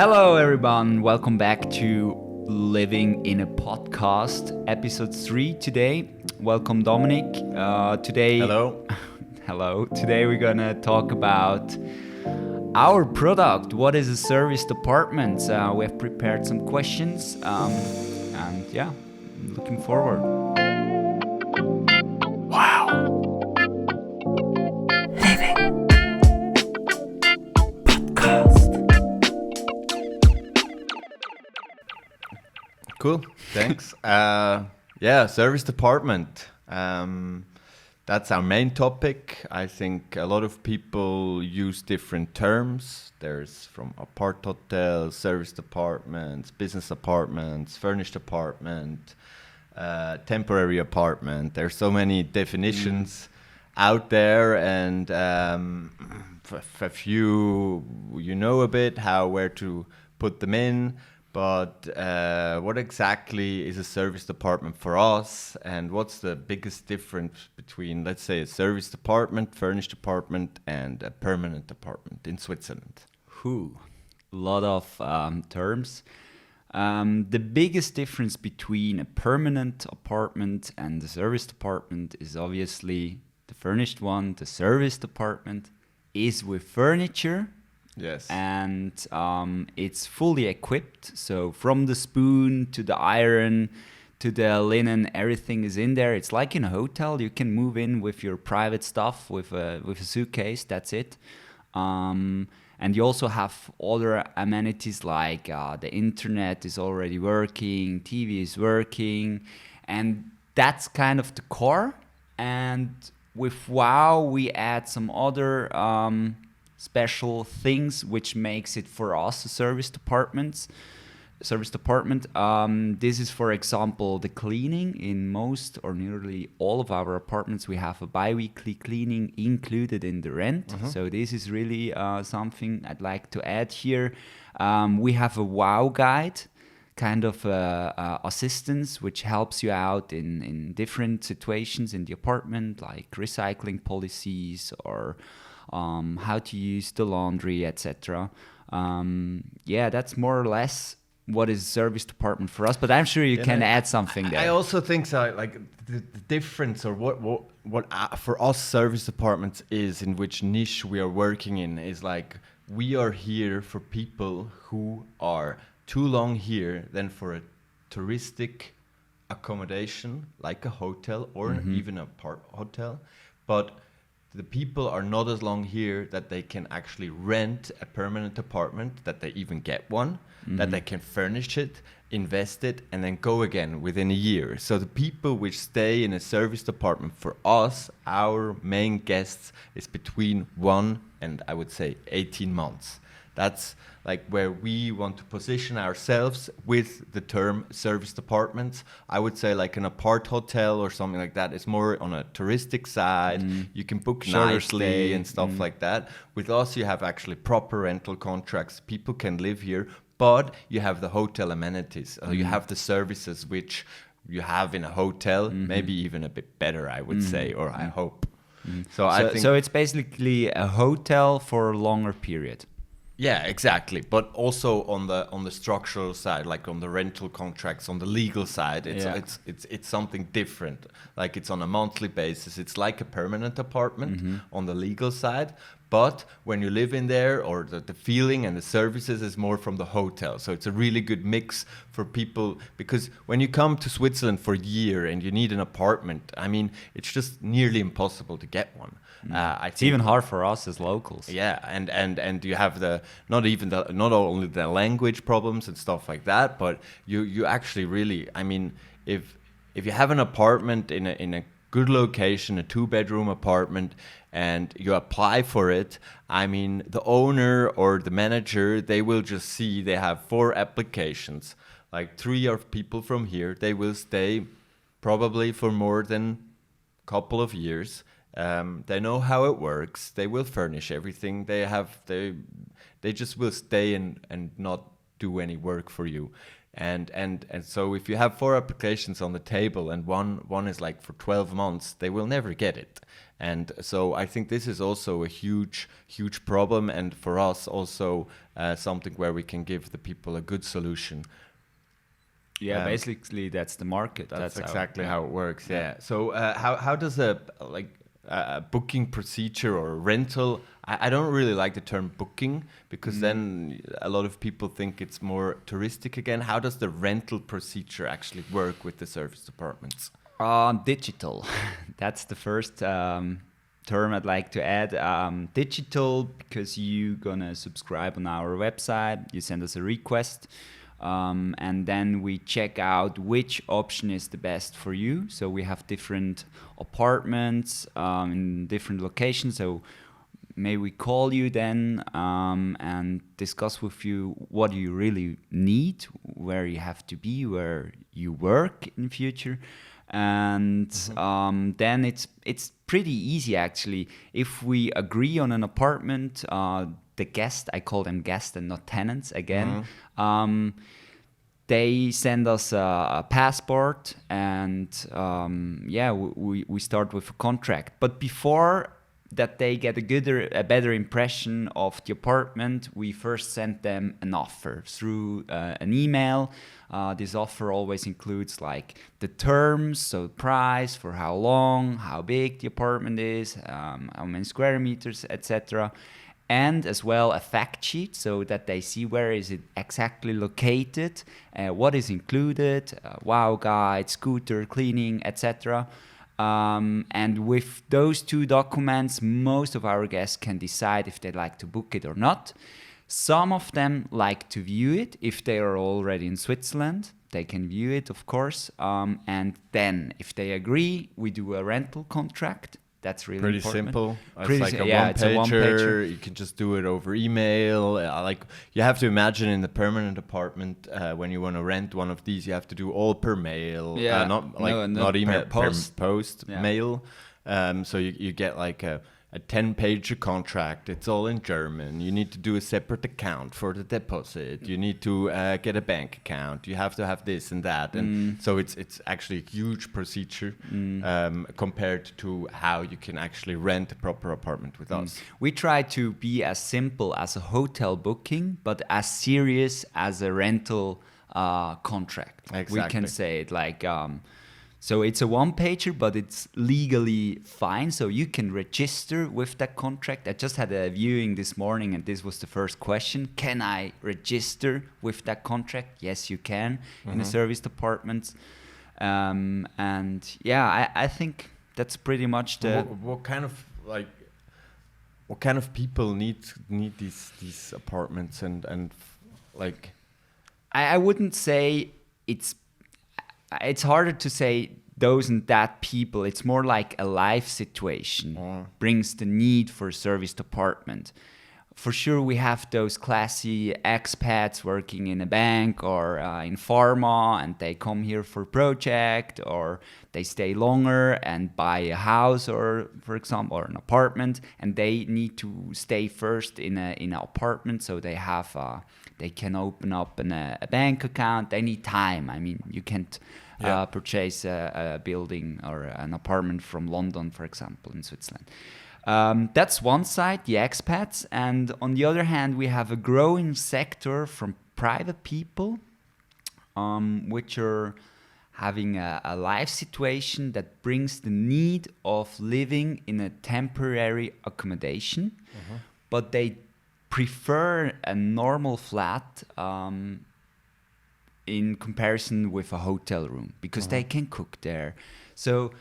Hello, everyone. Welcome back to Living in a Podcast, episode 3 today. Welcome, Dominic. Hello. Hello. Today we're gonna talk about our product. What is a service department? We have prepared some questions, and yeah, looking forward. Wow. Living Podcast. Cool. Thanks. Service department. That's our main topic. I think a lot of people use different terms. There's from apart hotels, service departments, business apartments, furnished apartment, temporary apartment. There's so many definitions out there, and a few you know a bit where to put them in. But what exactly is a service department for us, and what's the biggest difference between, let's say, a service department, furnished apartment, and a permanent apartment in Switzerland? A lot of terms. The biggest difference between a permanent apartment and the service department is obviously the furnished one. The service department is with furniture. Yes. And it's fully equipped. So from the spoon to the iron to the linen, everything is in there. It's like in a hotel. You can move in with your private stuff with a suitcase. That's it. And you also have other amenities like the internet is already working, TV is working, and that's kind of the core. And with Wow, we add some other special things which makes it for us a service department. This is, for example, the cleaning. In most or nearly all of our apartments, we have a bi-weekly cleaning included in the rent. So this is really something I'd like to add here. We have a Wow guide, kind of assistance which helps you out in different situations in the apartment, like recycling policies or how to use the laundry, etc. That's more or less what is service department for us. But I'm sure you can add something there. I also think so. Like the difference, or what for us service departments is, in which niche we are working in, is like we are here for people who are too long here than for a touristic accommodation like a hotel or even a hotel, but the people are not as long here that they can actually rent a permanent apartment, that they even get one, that they can furnish it, invest it, and then go again within a year. So the people which stay in a service department for us, our main guests, is between 1 and I would say 18 months. That's like where we want to position ourselves with the term service departments. I would say like an apart hotel or something like that is more on a touristic side. You can book nicely and stuff like that. With us, you have actually proper rental contracts. People can live here, but you have the hotel amenities. You have the services which you have in a hotel, maybe even a bit better, I would say, or I hope. So I think it's basically a hotel for a longer period. Yeah, exactly. But also on the structural side, like on the rental contracts, on the legal side, it's something different. Like it's on a monthly basis. It's like a permanent apartment on the legal side. But when you live in there, or the feeling and the services is more from the hotel. So it's a really good mix for people, because when you come to Switzerland for a year and you need an apartment, I mean, it's just nearly impossible to get one. It's even hard for us as locals. Yeah, and you have not only the language problems and stuff like that, but you actually really, I mean, if you have an apartment in a good location, a 2-bedroom apartment, and you apply for it, I mean, the owner or the manager, they will just see they have 4 applications, like 3 are people from here. They will stay probably for more than a couple of years. They know how it works. They will furnish everything. They just will stay and not do any work for you. And so if you have 4 applications on the table and one is like for 12 months, they will never get it. And so I think this is also a huge problem, and for us also something where we can give the people a good solution. Yeah, basically that's the market. That's exactly how it works. Yeah. So how does a booking procedure or rental? I don't really like the term booking, because then a lot of people think it's more touristic again. How does the rental procedure actually work with the service departments? Digital. That's the first term I'd like to add. Digital, because you're gonna subscribe on our website. You send us a request. And then we check out which option is the best for you. So we have different apartments in different locations. So may we call you then and discuss with you what you really need, where you have to be, where you work in the future. And then it's pretty easy actually. If we agree on an apartment, the guest, I call them guests and not tenants again, they send us a passport, and we start with a contract. But before that they get a better impression of the apartment, we first send them an offer through an email. This offer always includes like the terms, so price, for how long, how big the apartment is, how many square meters, etc. And as well a fact sheet, so that they see where is it exactly located, what is included, wow guide, scooter, cleaning, etc. And with those 2 documents, most of our guests can decide if they'd like to book it or not. Some of them like to view it. If they are already in Switzerland, they can view it, of course. And then if they agree, we do a rental contract. That's really pretty important. Simple. It's like a one-pager. You can just do it over email. Like you have to imagine in the permanent apartment, when you want to rent one of these, you have to do all per mail. Not email, per post mail. So you get like a 10-page contract. It's all in German. You need to do a separate account for the deposit. You need to get a bank account. You have to have this and that. And so it's actually a huge procedure compared to how you can actually rent a proper apartment with us. We try to be as simple as a hotel booking, but as serious as a rental contract. Exactly. We can say it like... So it's a one-pager, but it's legally fine. So you can register with that contract. I just had a viewing this morning, and this was the first question. Can I register with that contract? Yes, you can in the service departments. And yeah, I think that's pretty much the... What kind of people need these apartments and like... I wouldn't say it's harder to say those and that people. It's more like a life situation brings the need for a service department. For sure, we have those classy expats working in a bank or in pharma, and they come here for a project, or they stay longer and buy a house, or for example, or an apartment, and they need to stay first in an apartment, so they have they can open up a bank account. They need time. I mean, you can't purchase a building or an apartment from London, for example, in Switzerland. That's one side, the expats. And on the other hand, we have a growing sector from private people, which are having a life situation that brings the need of living in a temporary accommodation, but they prefer a normal flat in comparison with a hotel room, because they can cook there. So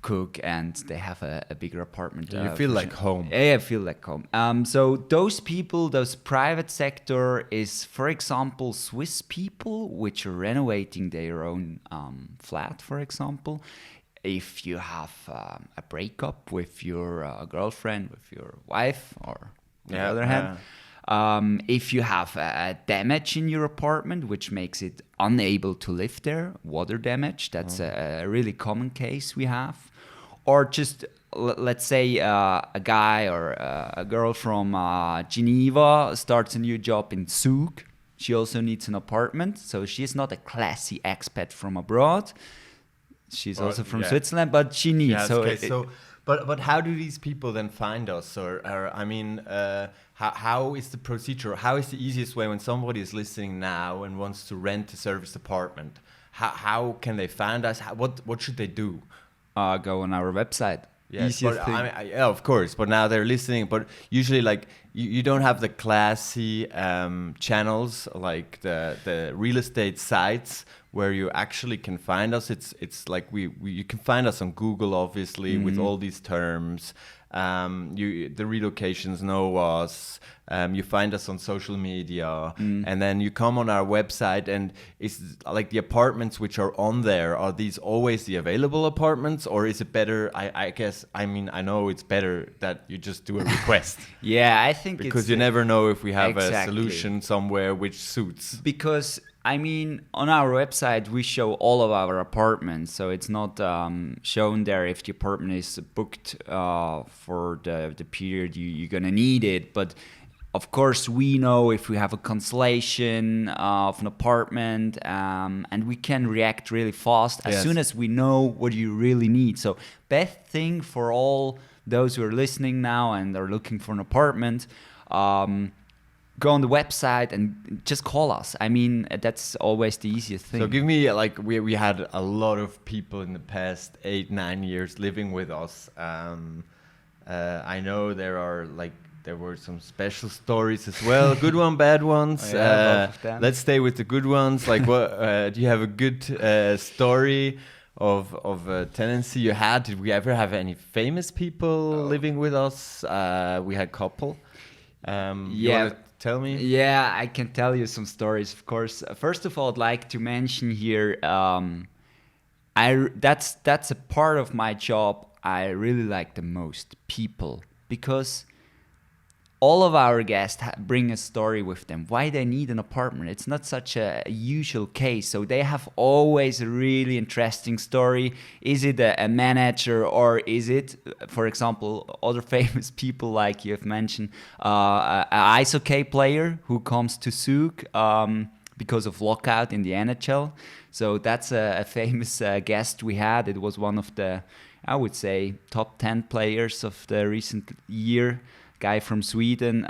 cook, and they have a bigger apartment. You feel like home. Yeah, I feel like home. So those people, those private sector is, for example, Swiss people which are renovating their own flat, for example. If you have a breakup with your girlfriend, with your wife, or on the other hand, if you have a damage in your apartment which makes it unable to live there, water damage, that's a really common case we have. Or just, let's say a guy or a girl from Geneva starts a new job in Zug, she also needs an apartment. So she's not a classy expat from abroad. She's also from Switzerland, but she needs. Yes, so, okay, but how do these people then find us? Or I mean, how is the procedure? How is the easiest way when somebody is listening now and wants to rent a service apartment? How can they find us? What should they do? Go on our website. Yes, but yeah, of course. But now they're listening. But usually, like you don't have the classy channels like the real estate sites where you actually can find us. It's like you can find us on Google, obviously, with all these terms. The relocations know us. You find us on social media, and then you come on our website, and it's like the apartments which are on there. Are these always the available apartments, or is it better? I guess. I mean, I know it's better that you just do a request. Yeah, I think because you never know if we have a exactly. solution somewhere which suits. Because I mean, on our website we show all of our apartments, so it's not shown there if the apartment is booked for the period you're gonna need it, but. Of course, we know if we have a cancellation of an apartment, and we can react really fast as soon as we know what you really need. So, best thing for all those who are listening now and are looking for an apartment, go on the website and just call us. I mean, that's always the easiest thing. So give me, like, we had a lot of people in the past 8-9 years living with us. I know there were some special stories as well, good one, bad ones. Let's stay with the good ones. Like, what do you have a good story of a tenancy you had? Did we ever have any famous people living with us? We had a couple. You wanna tell me? Yeah, I can tell you some stories, of course. First of all, I'd like to mention here, that's a part of my job I really like the most, people, because all of our guests bring a story with them, why they need an apartment. It's not such a usual case. So they have always a really interesting story. Is it a manager, or is it, for example, other famous people like you have mentioned, an ice hockey player who comes to Zug because of lockout in the NHL. So that's a famous guest we had. It was one of the, I would say, top 10 players of the recent year. Guy from Sweden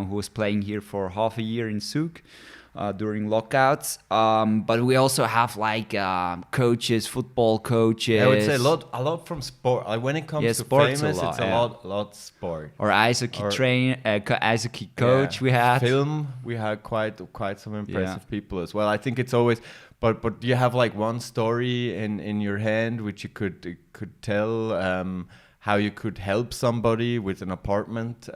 who was playing here for half a year in Zug during lockouts. But we also have like coaches, football coaches. I would say a lot from sport. Like when it comes to famous, it's a lot sport. Or ice hockey ice hockey coach we had. Film, we had quite some impressive people as well. I think it's always. But do you have like one story in your hand which you could tell? How you could help somebody with an apartment?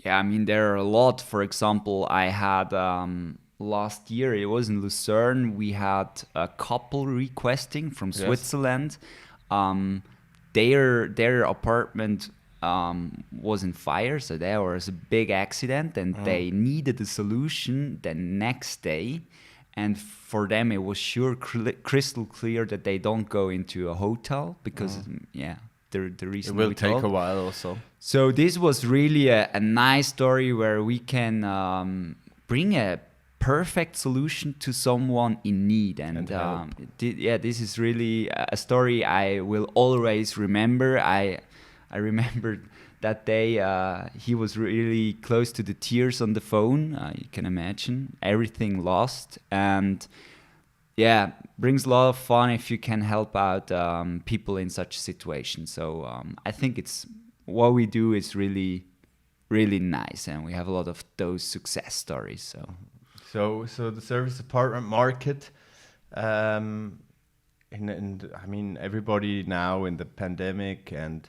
Yeah, I mean, there are a lot. For example, I had last year, it was in Lucerne, we had a couple requesting from Switzerland. Their apartment was in fire, so there was a big accident, and they needed a solution the next day. And for them, it was crystal clear that they don't go into a hotel because, the reason it will take a while also. So this was really a nice story where we can bring a perfect solution to someone in need. And this is really a story I will always remember. I remember that day he was really close to the tears on the phone. You can imagine everything lost, and brings a lot of fun if you can help out people in such a situation. So I think it's what we do is really, really nice, and we have a lot of those success stories. So the service apartment market, and I mean everybody now in the pandemic and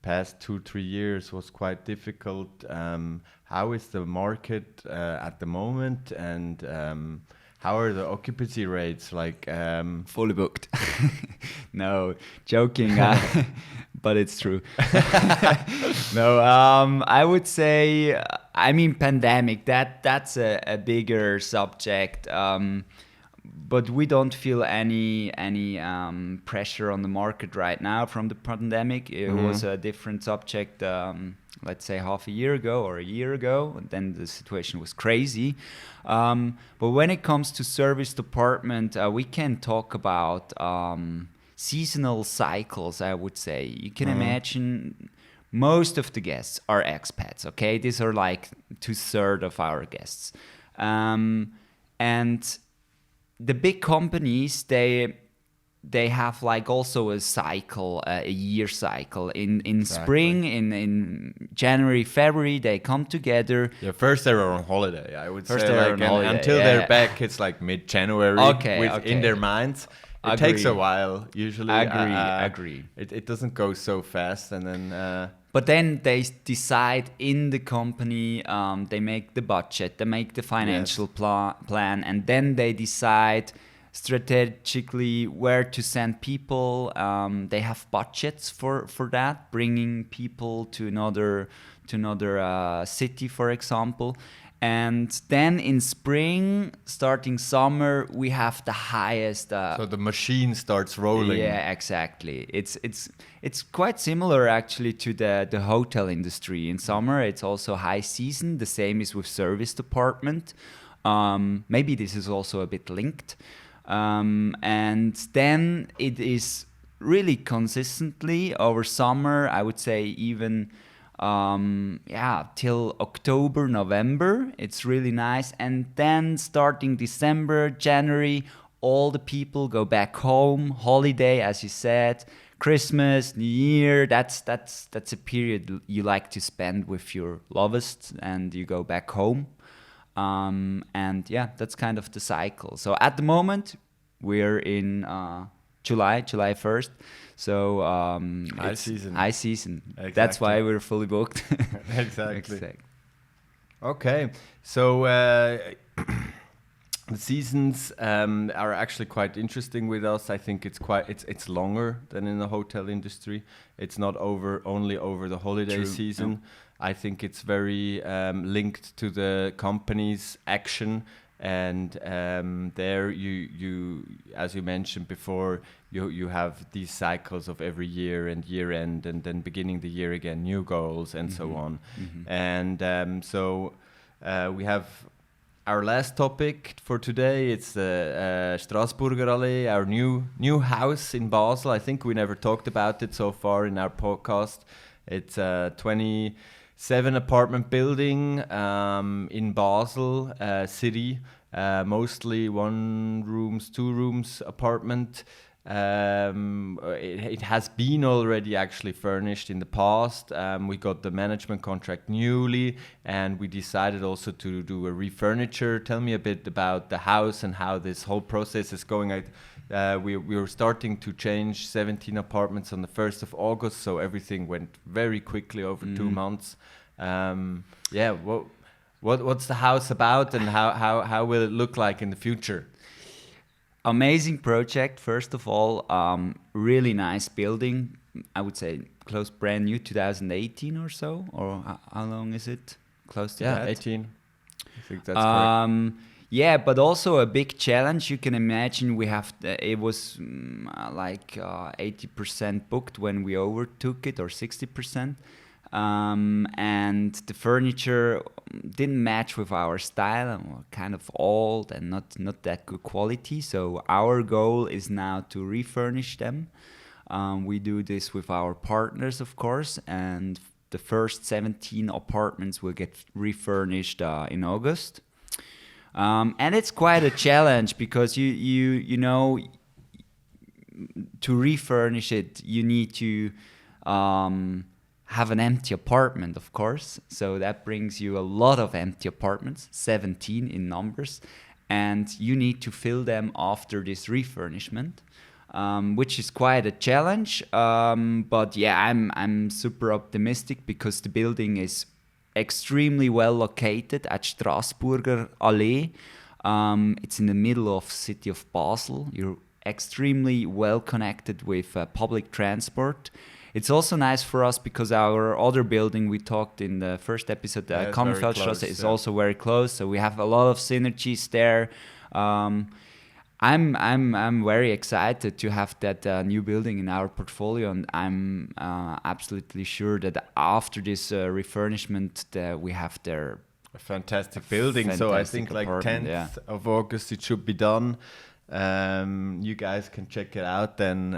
past 2-3 years was quite difficult. How is the market at the moment, and how are the occupancy rates? Like fully booked. No, joking, but it's true. No, I would say, I mean, pandemic. That's a bigger subject. but we don't feel any pressure on the market right now from the pandemic. It was a different subject, let's say half a year ago or a year ago, and then the situation was crazy. But when it comes to service department, we can talk about seasonal cycles, I would say. You can imagine most of the guests are expats, okay? These are like 2/3 of our guests. And the big companies, they have like also a cycle, a year cycle. In spring, in January, February, they come together. Yeah, first they were on holiday, I would First say. they were Like, on holiday, until yeah. they're back, it's like mid-January in their minds. It takes a Agree. while, usually. Agree. It doesn't go so fast, and then... But then they decide in the company, they make the budget, they make the financial plan, and then they decide strategically where to send people. They have budgets for that, bringing people to another city, for example. And then in spring, starting summer, we have the highest. so the machine starts rolling. Yeah, exactly. It's quite similar actually to the hotel industry. In summer, it's also high season. The same is with service department. Maybe this is also a bit linked. And then it is really consistently over summer. I would say even till October, November. It's really nice. And then starting December, January, all the people go back home, holiday, as you said, Christmas, New Year. That's a period you like to spend with your lovest, and you go back home. And yeah, that's kind of the cycle. So at the moment, we're in July 1st. So High season. High season. Exactly. That's why we're fully booked. Exactly. Okay, so the seasons are actually quite interesting with us. I think it's longer than in the hotel industry. It's not only over the holiday season. Yeah. I think it's very linked to the company's action. And there you, as you mentioned before, you have these cycles of every year and year end, and then beginning the year again, new goals and so on. And so we have our last topic for today. It's the Strasburger Allee, our new house in Basel. I think we never talked about it so far in our podcast. It's a 27 apartment building in Basel city, mostly 1 rooms, 2 rooms apartment. It has been already actually furnished in the past. We got the management contract newly, and we decided also to do a refurniture. Tell me a bit about the house and how this whole process is going. We were starting to change 17 apartments on the 1st of August, so everything went very quickly over 2 months. What's the house about, and how will it look like in the future? Amazing project, first of all. Really nice building. I would say close brand new, 2018 or so. Or how long is it? Close to that? 18. I think that's correct. Yeah, but also a big challenge. You can imagine it was 80% booked when we overtook it, or 60%. And the furniture didn't match with our style, and were kind of old and not that good quality. So our goal is now to refurnish them. We do this with our partners, of course, and the first 17 apartments will get refurnished in August. And it's quite a challenge because you know, to refurnish it, you need to have an empty apartment, of course. So that brings you a lot of empty apartments, 17 in numbers, and you need to fill them after this refurnishment, which is quite a challenge. But yeah, I'm super optimistic because the building is extremely well located at Strasburger Allee. It's in the middle of city of Basel. You're extremely well connected with public transport. It's also nice for us because our other building we talked in the first episode, Kammerfeldstrasse, is also very close. So we have a lot of synergies there. I'm very excited to have that new building in our portfolio, and I'm absolutely sure that after this refurbishment, that we have there A fantastic building. So I fantastic think like apartment, 10th of August it should be done. You guys can check it out then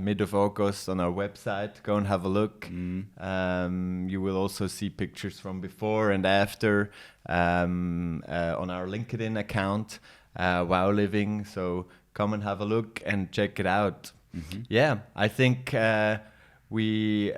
mid of August on our website. Go and have a look. You will also see pictures from before and after on our LinkedIn account, Wow Living. So come and have a look and check it out. Yeah, I think we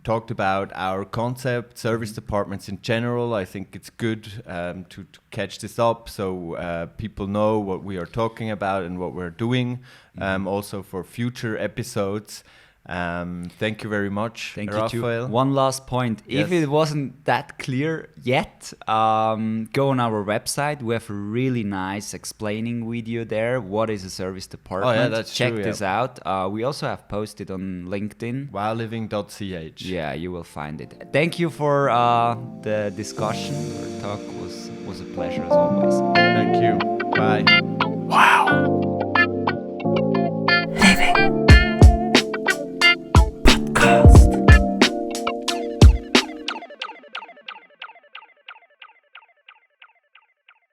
talked about our concept, service departments in general. I think it's good to catch this up so people know what we are talking about and what we're doing, also for future episodes. Thank you very much, Thank Raphael. you too. One last point. Yes. If it wasn't that clear yet, go on our website. We have a really nice explaining video there. What is a service department? Oh, yeah, that's Check true, this out. We also have posted on LinkedIn. Wowliving.ch. Yeah, you will find it. Thank you for the discussion. Our talk was a pleasure as always. Thank you. Bye.